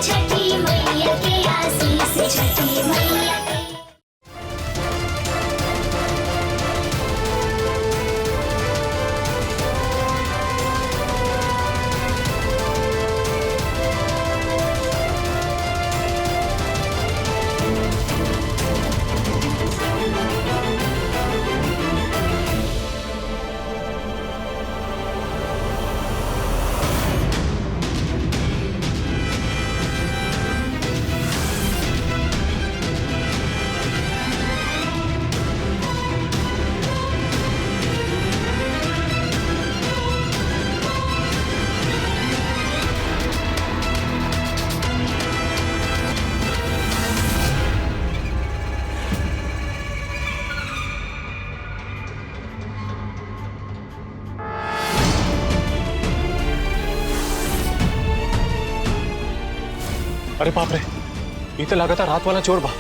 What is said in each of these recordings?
छठी मैया के आशीष छठी मैया के। अरे बाप रे, ये तो लगातार रात वाला चोर बा।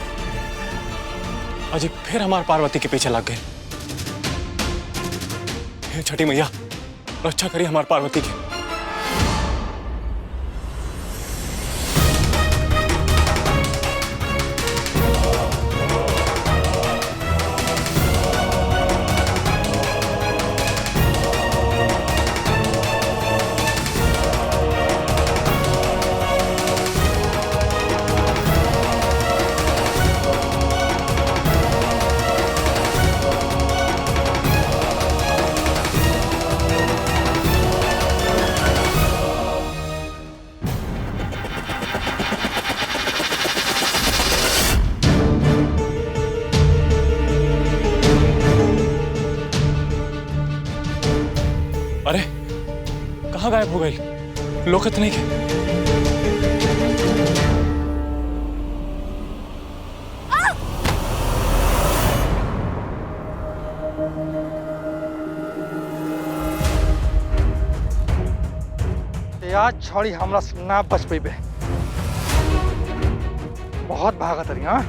अजी फिर हमार पार्वती के पीछे लग गए। हे छठी मैया, रक्षा करिए हमार पार्वती की। अरे कहाँ गायब हो गई? लोकत नहीं के। आज छोड़ी हमरा से ना बच पेबे। बहुत भागा तरी। हाँ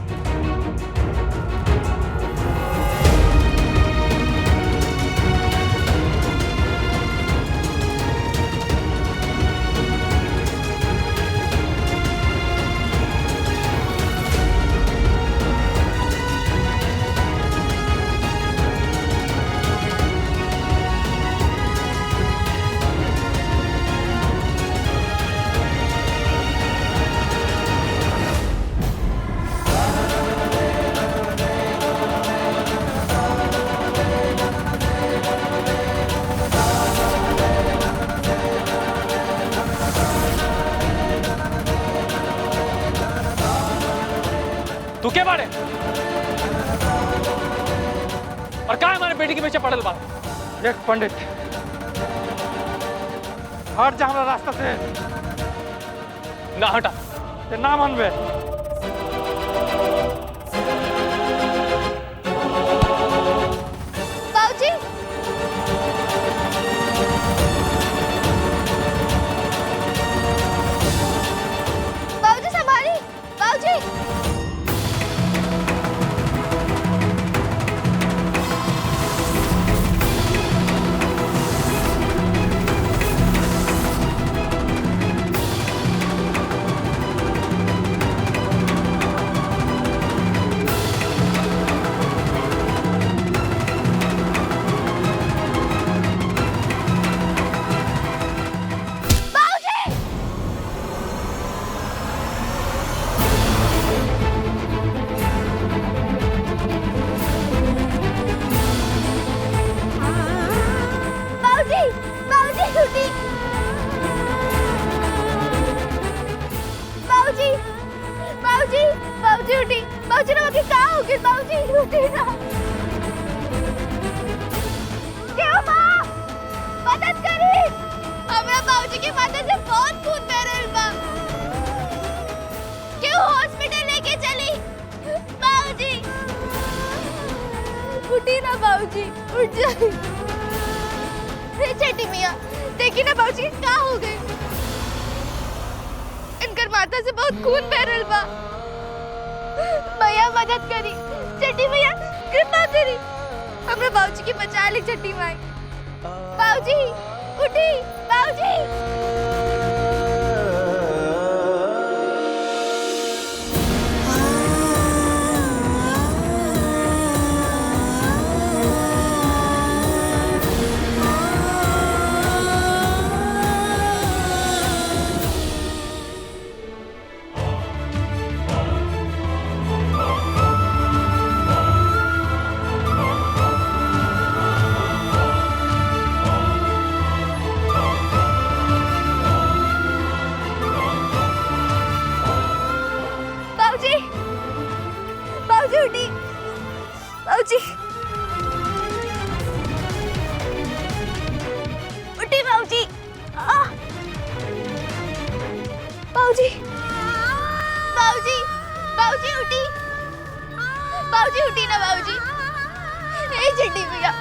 तू क्या बाड़े? और कहाँ हमारे बेटी के पीछे पड़ल बा? देख पंडित, हट जा हमरा रास्ता से। ना हटा। ते ना मानबे। बाबूजी, बाबूजी संभाली, बाबूजी। बाबूजी उठी, बाबूजी ना बाकी क्या हो गया? बाबूजी उठी ना। क्यों माँ? मदद करी। हमरा बाबूजी की मदद से बहुत खून बह रहल बा। क्यों हॉस्पिटल लेके चली? बाबूजी उठी ना, बाबूजी उठ जाइए। छठी मियाँ देखी ना बाबूजी क्या हो गए? उनकर माथा से बहुत खून बह रहल बा। भैया मदद करी, छठी भैया कृपा करी, हमरे बाबूजी के बचा ली छठी माई। बाबूजी उठी, बाबूजी। बाबूजी, बाबूजी उठी, बाबूजी उठी, बाबूजी। बाबूजी, बाबूजी, बाबूजी उठी, बाबूजी उठी ना बाबूजी। ए छठी भैया,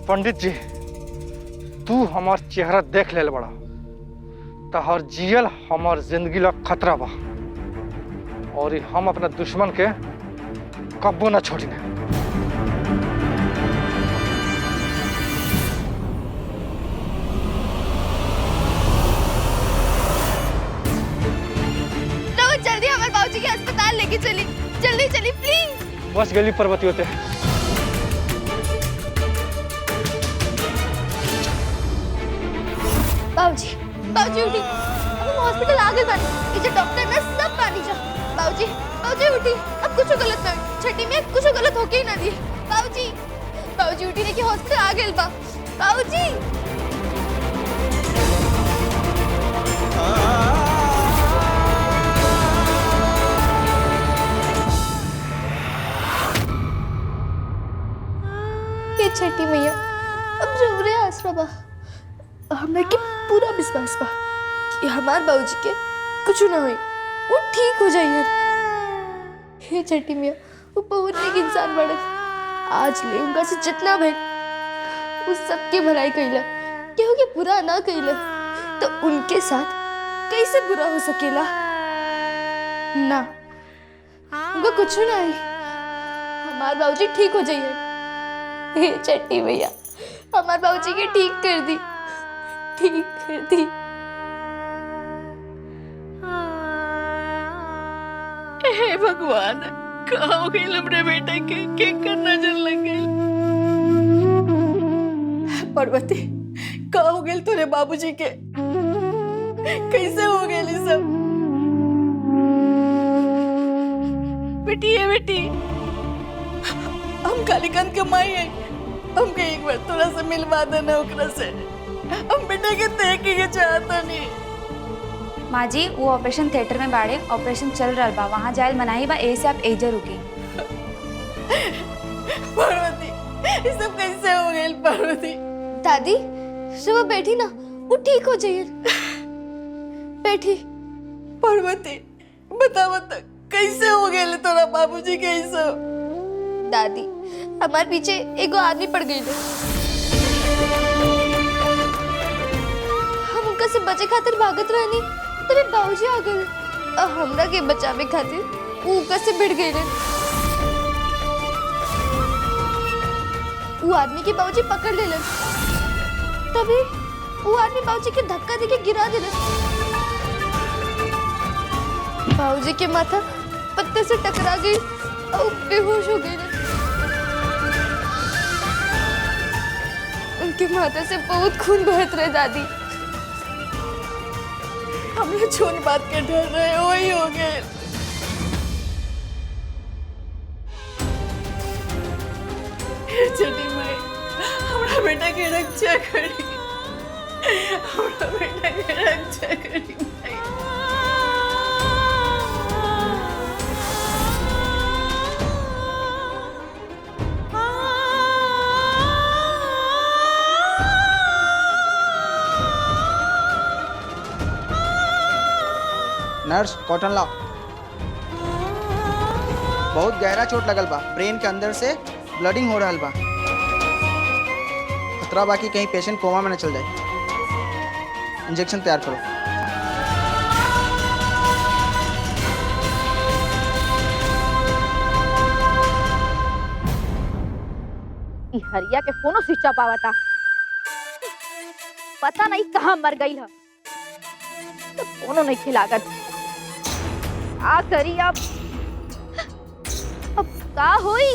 पंडित जी, तू हमार चेहरा देख ले बड़ा, तहर जियल हमार जिंदगी ला खतरा बा, और ये हम अपना दुश्मन के कब्बो ना छोड़ी ना। तो जल्दी हमारे बाबूजी के अस्पताल लेके चली, जल्दी चली प्लीज। बस गली पर्वती होते बाबूजी, बाबूजी उठी, अब हॉस्पिटल आ गए बानी, इजे डॉक्टर नर्स सब बानी जा। बाबूजी, बाबूजी उठी, अब कुछ गलत नहीं, छठी में कुछ गलत होके ही ना दिए। बाबूजी, बाबूजी उठी देखिए हॉस्पिटल आ गए बा। बाबूजी, ये छठी मैया अब जरूर आसरा बा। हमरा के पूरा विश्वास बा कि हमार बाबूजी के कुछ ना होई, वो ठीक हो जाइए। हे छठी मिया, वो बहुत नेक इंसान बड़े, आज ले उनका से जितना भइल उस सबके भलाई कइला, केहू के बुरा ना कइला, तो उनके साथ कैसे बुरा हो सकेला? ना, उनको कुछ ना है, हमार बाबूजी ठीक हो जाइए। हे छठी भैया, हमार बाबूजी के ठीक कर दी, ठीक कर दी। हे भगवान, का हो गई हमरे बेटा के करना जल लग गई। पार्वती, का हो गई तोरे बाबूजी के, कैसे हो गए सब? बेटी है बेटी, हम कालीकांत के माई है, हमके एक बार थोड़ा सा मिलवा देना ओकरा से, हम बेटा के देख के चाहता नहीं। माँ जी, वो ऑपरेशन थिएटर में बाड़े, ऑपरेशन चल रहा बा, वहाँ जायल मनाही बा, ऐसे आप एजर रुकी। पार्वती, ये सब कैसे हो गए पार्वती? दादी, सुबह बैठी ना, वो ठीक हो जाइए। बैठी। पार्वती, बता बता कैसे हो गए तोरा बाबूजी के ये सब? दादी, हमारे पीछे एगो आदमी पड़ गई, हम उनका से बचे खातिर भागत रहनी, तभी बाबूजी आ गए, और हमरा के बचावे खातिर वो उनका से भिड़ गए। वो आदमी के बाबूजी पकड़ ले, तभी वो आदमी बाबूजी के धक्का देके गिरा दे। बाबूजी के माथा पत्ते से टकरा गई और बेहोश हो गए। उनके माथे से बहुत खून बहत रहे। दादी, हम लोग छोन बात के डर रहे, वही हो गए। छठी माई, हमारा बेटा के रक्षा करी, हमारा बेटा के रक्षा करी माई। नर्स, कॉटन लाओ। बहुत गहरा चोट लगल बा, ब्रेन के अंदर से ब्लडिंग हो रहल बा। खतरा बा कि कहीं पेशेंट कोमा में न चल जाए। इंजेक्शन तैयार करो। ई हरिया के फोनो स्विच ऑफ आवता, पता नहीं कहाँ मर गई है। तो फोनो नहीं खिलागत, आ करी अब का हुई?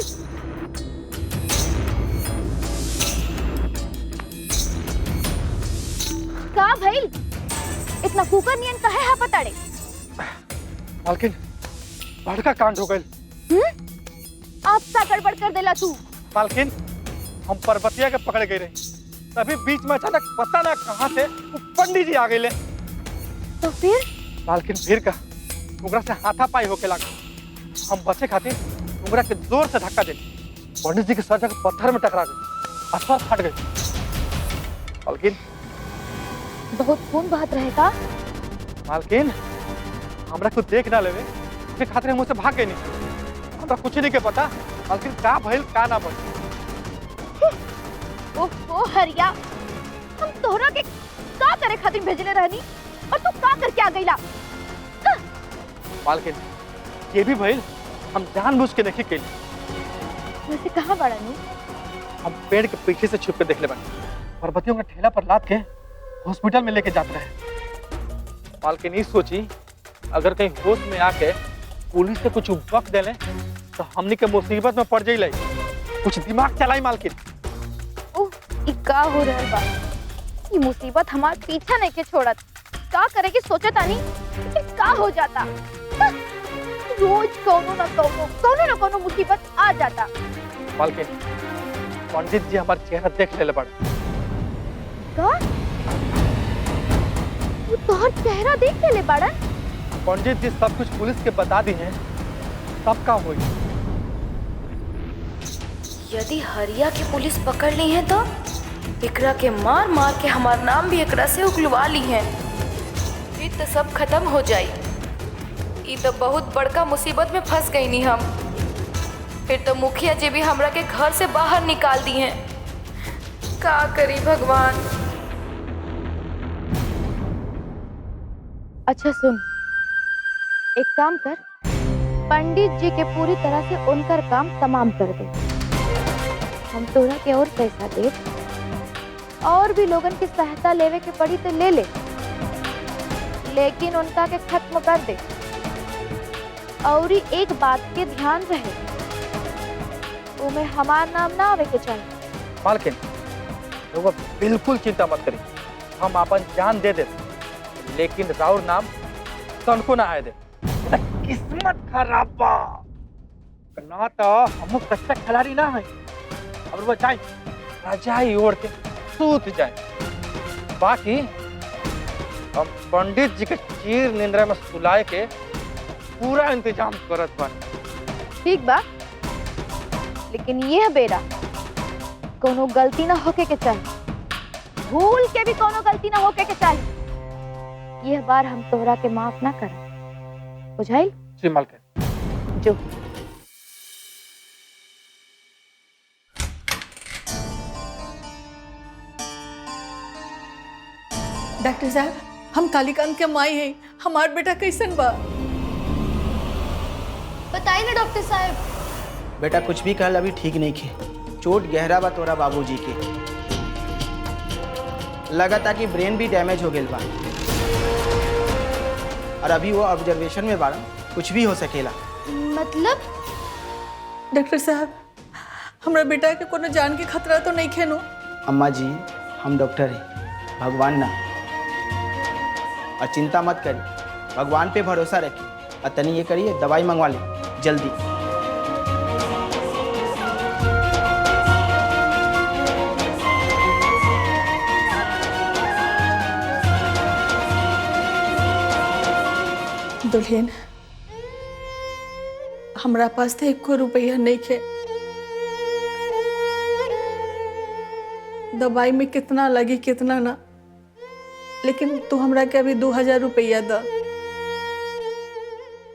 का भइल? इतना कुकर नियन कहे हा पताड़े? मालकिन बड़का कांड हो गई। आप सा गड़बड़ कर देला तू। मालकिन हम पर्वतिया के पकड़ गए रहे, तभी बीच में अचानक पता ना कहाँ से वो पंडित जी आ गए। तो फिर? मालकिन फिर का उंगरा से हाथापाई होके लगा। हम बचे खातिर उंगरा के जोर से धक्का दे, पंडित जी के सर जाकर पत्थर में टकरा गए, अथवा फट गए। मालकिन बहुत खून बहत रहेगा। मालकिन हमरा को देख ना लेवे के खातिर हम मुझसे भाग गए नहीं। हमरा कुछ नहीं के पता मालकिन का भइल का ना भइल। ओहो हरिया, हम तोहरा के का करे खातिर भेजले रहनी और तू का करके आ गईला? मालकिन ये भी भइल हम जानबूझ के नहीं कैली। वैसे कहाँ बड़ा नू? हम पेड़ के पीछे से छुप के देख ले बने, पर्वतियों का ठेला पर लाद के हॉस्पिटल में लेके जाते रहे। मालकिन ये सोची अगर कहीं होश में आके पुलिस से कुछ वक्त दे ले तो हमनी के मुसीबत में पड़ जाइले। कुछ दिमाग चलाई मालकिन। ओह, ई का हो रहल बा? ई मुसीबत हमार पीछा नहीं के छोड़त। का करे की सोचत आनी कि का हो जाता। रोज कोनो न कोनो मुसीबत आ जाता। मालकिन पंडित जी हमारा चेहरा देख ले बड़ा। का? तू तोहर चेहरा देख ले बड़ा? पंडित जी सब कुछ पुलिस के बता दी हैं, सब का हुई। यदि हरिया की पुलिस पकड़ ली है तो एकरा के मार मार के हमार नाम भी एकरा से उगलवा ली है। फिर तो सब खत्म हो जाई। ई तो बहुत बड़का मुसीबत में फंस गई नी हम। फिर तो मुखिया जी भी हमरा के घर से बाहर निकाल दी हैं। का करी भगवान। अच्छा सुन, एक काम कर, पंडित जी के पूरी तरह से उनकर काम तमाम कर दे। हम तोरा के और पैसा दे, और भी लोगन की सहायता लेवे के पड़ी तो ले ले, लेकिन उनका के खत्म कर दे। और एक बात के ध्यान रहे, उमे हमार नाम ना आवे के चाहिए। मालकिन लोग बिल्कुल चिंता मत करी, हम अपन जान दे दे, लेकिन राउर नाम तनको ना आए दे। किस्मत खराब बा ना तो हम सच्चा खिलाड़ी ना है। और वो जाए रजाई ओढ़ के सूत जाए। बाकी हम पंडित जी के चीर निंद्रा में सुलाए के पूरा इंतजाम करत बानी। ठीक बा, लेकिन यह बेरा कोनो गलती ना होके के चाहिए। भूल के भी कोनो गलती ना होके के चाहिए। यह बार हम तोहरा के माफ ना कर, बुझाइल? जी मालकिन। जो डॉक्टर साहब, हम कालीकांत के माई हैं। हमार बेटा कैसन बा? बताइए ना डॉक्टर साहब। बेटा कुछ भी कहल अभी ठीक नहीं खे। चोट गहरा बा तोरा बाबूजी के, लगता कि ब्रेन भी डैमेज हो गया बा, और अभी वो ऑब्जर्वेशन में बाड़ा, कुछ भी हो सकेला। मतलब? डॉक्टर साहब, हमरा बेटा के कोनो जान के खतरा तो नहीं खेनो? अम्मा जी हम डॉक्टर हैं, भगवान ना। और चिंता मत करिए, भगवान पे भरोसा रखिए, और तनी ये करिए दवाई मंगवा ले जल्दी। दुल्हन, हमरा पास तो 1 रुपया नहीं खे। दवाई में कितना लगी कितना ना, लेकिन तू हमरा के अभी 2000 रुपया द।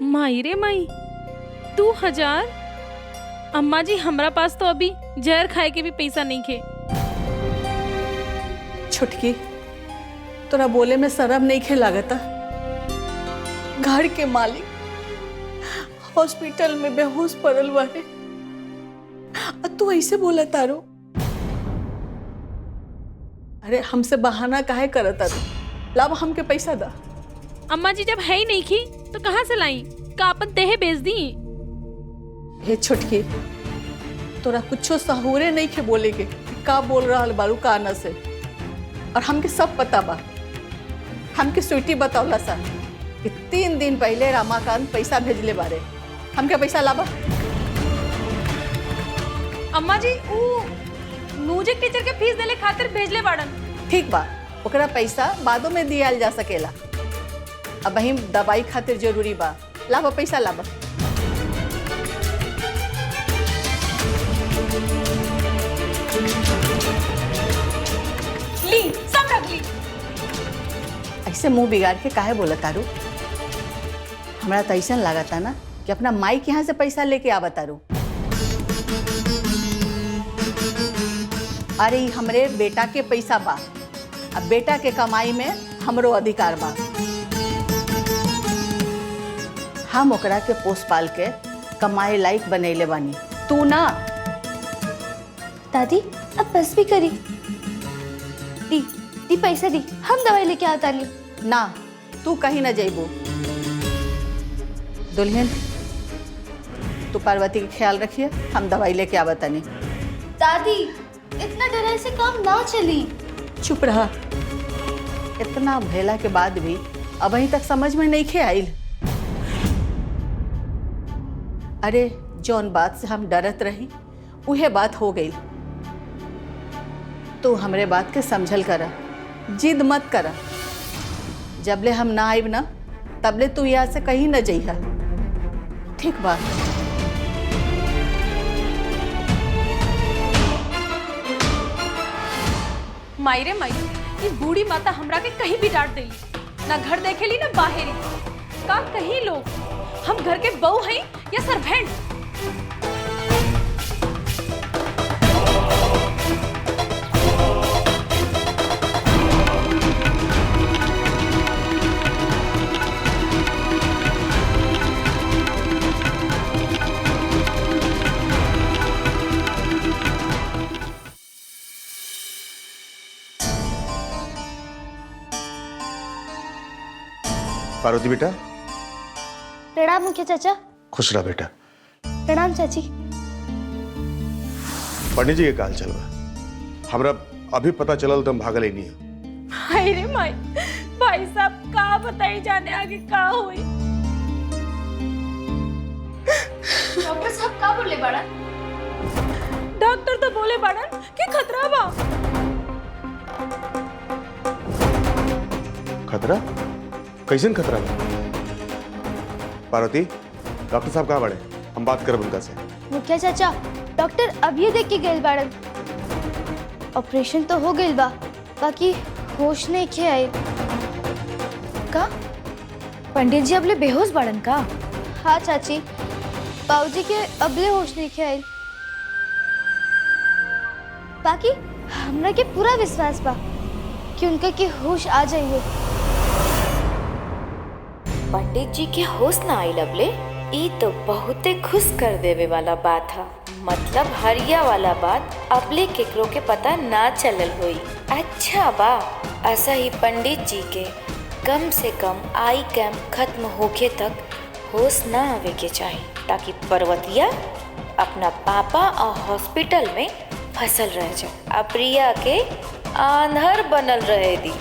माई रे माई, 2000? अम्मा जी हमरा पास तो अभी जहर खाए के भी पैसा नहीं खे। छुटकी, तोरा बोले में शर्म नहीं खे लागता? घर के मालिक हॉस्पिटल में बेहोश पड़ल बारे, तू ऐसे बोला तारो? अरे हमसे बहाना काहे करत तारो? लाभ हमके पैसा दा। अम्मा जी जब है ही नहीं खी तो कहाँ से लाई? का अपन देहे बेच दी? हे छुटकी, तोरा कुछो सहूरे नहीं खे बोले के का बोल रहा बारू काना से, और हमके सब पता बा। हमके स्वीटी बतौला सा कि 3 दिन पहले रामाकांत पैसा भेजले बारे। हमके पैसा लाबा। अम्मा जी वो म्यूजिक टीचर के फीस देले खातिर भेजले बाड़न। ठीक बा, ओकरा पैसा बादों में दियाल जा सकेला। अब वही दवाई खातिर जरूरी बा। लाबा पैसा लाबा। ली सब रख ली। ऐसे मुंह बिगाड़ के काहे बोला तारू? हमरा तो ऐसा लागता ना कि अपना माई के यहाँ से पैसा लेके आवा तारू। अरे ई हमरे बेटा के पैसा बा, अब बेटा के कमाई में हमरो अधिकार बा। हम ओकरा के पोस पाल के कमाए लायक बनैले बानी, तू ना। दादी अब बस भी करी। दी दी पैसा दी, हम दवाई लेके आता नहीं। ना, तू कहीं ना जाइबो। दुल्हन, तू पार्वती के ख्याल रखिए, हम दवाई लेके आवत नहीं। दादी इतना डराई से काम ना चली। चुप रहा। इतना भेला के बाद भी अब अभी तक समझ में नहीं खे आइल। अरे जौन बात से हम डरत रही उहे बात हो गई। तू हमरे बात के समझल करा, जिद मत करा। जबले हम ना आइब ना तबले तू यहाँ से कहीं न जइहा, ठीक बा? माई रे माई, ये बूढ़ी माता हमरा के कहीं भी डांट देली। ना घर देखेली ना बाहरी। का कहीं लोग हम घर के बहू हैं या सर्वेंट? पार्वती बेटा। प्रणाम मुखिया चाचा। खुश रहा बेटा। प्रणाम चाची। पंडित जी के काल चलवा हमरा अभी पता चलल तुम भागल ही नहीं। हाय रे माई, भाई साहब का बताई जाने आगे का हुई। डॉक्टर साहब का बोले बड़न? डॉक्टर तो बोले बड़न कि खतरा बा। खतरा? कैसन खतरा बा? पार्वती, डॉक्टर साहब कहाँ बड़े? हम बात करब उनका से। मुखिया चाचा, डॉक्टर अब ये देख के गए बाड़न। ऑपरेशन तो हो गई बा, बाकी होश नहीं खे आए। का पंडित जी अबले बेहोश बाड़न का? हाँ चाची, बाबूजी के अबले होश नहीं खे आए। बाकी हमरा के पूरा विश्वास बा कि उनका के होश आ जाइए। पंडित जी के होश ना आई लबले, ई तो बहुते खुश कर देवे वाला बात है। मतलब हरिया वाला बात अबले केकरो के पता ना चलल हुई। अच्छा बा, ऐसा ही पंडित जी के कम से कम आई कैंप खत्म होके तक होश ना आवे के चाहिए, ताकि पर्वतिया अपना पापा और हॉस्पिटल में फसल रह जाए, प्रिया के आंधर बनल रहे दी।